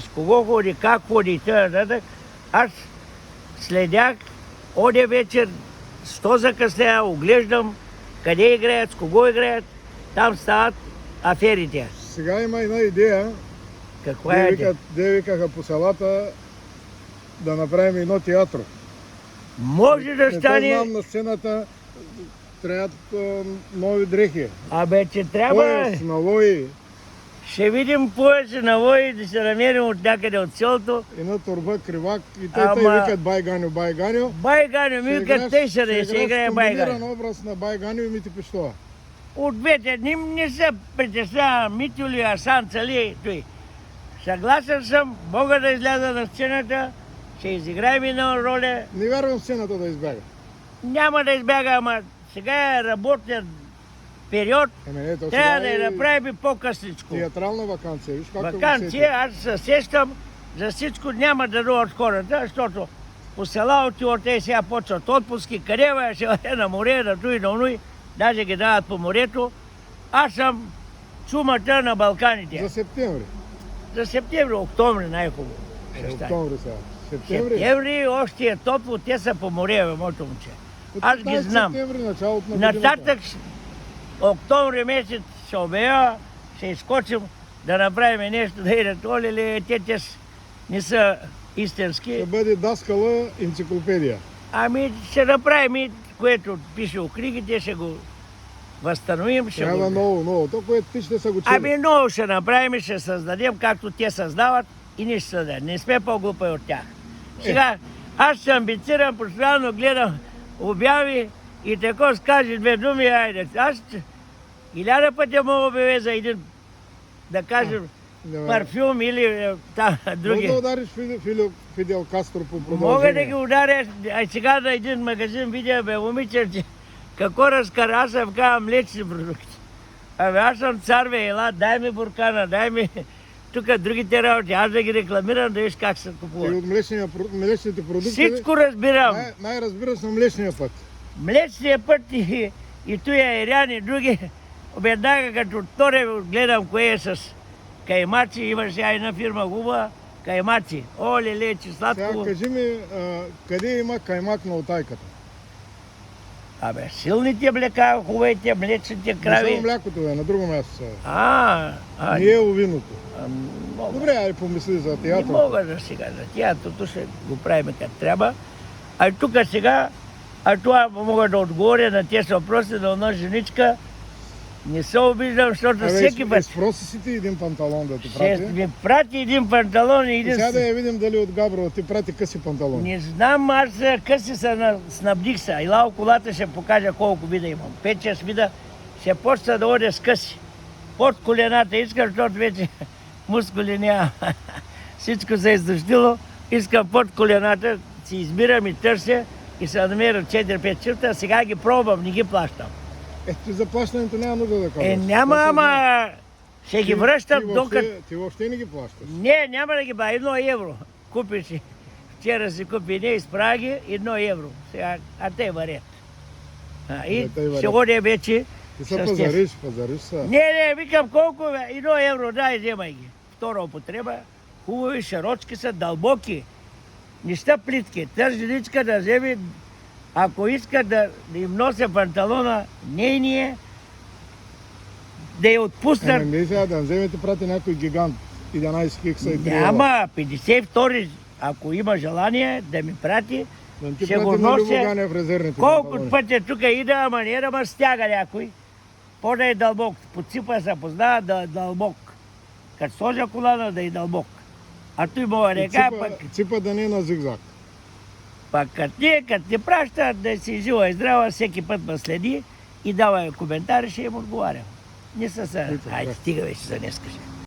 С кого ходи, как ходи и т.н. Аз следях оня вечер, що закъсня, оглеждам къде играят, с кого играят. Там стават аферите. Сега има една идея. Каква е? Де викаха по селата да направим едно театро. Може да Не стане... знам, на сцената трябват нови дрехи. Абе, че трябва... Пояс, навои, Ще видим пояса на вой да се намерим от някъде от селото. една торба, кривак и те Ама- викат байганю, байганю. Байганю, ми викат те ще да се играе байганю. Комбиниран образ на байганю и Мити Пищова. От двете не се притеснява Митю ли, Асанца ли, той. Съгласен съм, мога да изляза на сцената, ще изиграем една роля. Не вярвам сцената да избяга. Няма да избяга, ама сега е работен период, Не, то трябва да сега я е направим по-късничко. театрална вакансия. Виж как Вакансия, аз се сещам, за всичко няма да дойдат хората, защото по села отиват те сега почват отпуски, къде бе, ще е на море, на туй, на онуй, даже ги дават по морето. Аз съм чумата на Балканите. За септември. За септември, октомври най-хубаво. ще стане. Октомври сега. Септември. Септември още е топло, те са по море, бе, моето момче. Аз ги 15 знам. септември, началото на годината. Нататък, октомври месец ще обява, ще изскочим да направим нещо, да идат оле, те не са истински. Ще бъде даскала енциклопедия. Ами ще направим и което пише в книгите, ще го възстановим. Ще Трябва го... ново. То, което пишете са го чели. Ами много ще направим, ще създадем както те създават и ние ще създадем. Не сме по-глупи от тях. Сега, аз се амбицирам, постоянно гледам обяви и тако скаже две думи, айде. Аз 1000 пъти мога обявя за един, да кажем, парфюм или други. Мога да удариш Фидел Кастро по продължение. Мога да ги ударя, а сега на един магазин видя, бе, момиче, какво разкара, аз съм казвам млечни продукти. Абе, аз съм цар, бе, ела, дай ми буркана, дай ми тук другите работи, аз да ги рекламирам, да виж как се И купуват. от млечните продукти. Всичко разбирам. Най-разбираш на млечния път. Млечния път и тоя Ирян и други, веднага като торе гледам кое е с каймачи, имаше една фирма хубава, каймачи. О, леле, че Сега сладко. кажи ми, къде има каймак на отайката? Абе, силните млека, хубавите млечните Не крави. само млякото, на друго място са. Не Не е овиното. мога. Добре, ай помисли за Не театър. мога да сега за театрото ще го правим като трябва. А тук сега, това мога да отговоря на тези въпроси на една женичка. Не се обиждам, защото всеки път Спроси си ти един панталон да ти ще прати. ми прати един панталон и И един... сега да я видим дали от Габрово ти прати къси панталон. Не знам, аз къси се снабдих се. Ела колата ще покажа колко вида имам. 5-6 вида ще почна да одя с къси. Под колената искам, защото вече мускули няма. Всичко се е издощило. Искам под колената, си избирам и търся и се намеря 4-5 чифта. Сега ги пробвам, не ги плащам. Ти за плащането няма нужда да кажеш. Няма, ама ще ги връщам ти докато... Ти въобще не ги плащаш. Не, няма да ги ба. 1 евро. Купи си. Вчера си купи не из Праги, 1 евро. Сега, а те варят. И те варят. ще ходя вече. Ти с се тези. пазариш са. Не, викам колко бе. 1 евро, дай, вземай ги. Втора употреба. Хубави, широчки са, дълбоки. Не са плитки. Тази женичка да вземе, ако иска да им нося панталона нейния, да я отпуснат. Не сега да вземете прати някой гигант. 11 хикса и 3 евро. Няма, 52, ако има желание да ми прати, Да ти ще прати го на нося. Любогане в резервните Колко панталони. пъти тук ида, ама не да ме стяга някой. По-да е дълбок. По ципа се познава да е дълбок. Като сложа колана да е дълбок. А той мога И река, пък ципа да не е на зигзаг. като ти праща да си жива и здрава, всеки път ме следи и дава коментари, ще им отговарям. Не са се. Ето, Айде, да. стига вече за днес, кажи.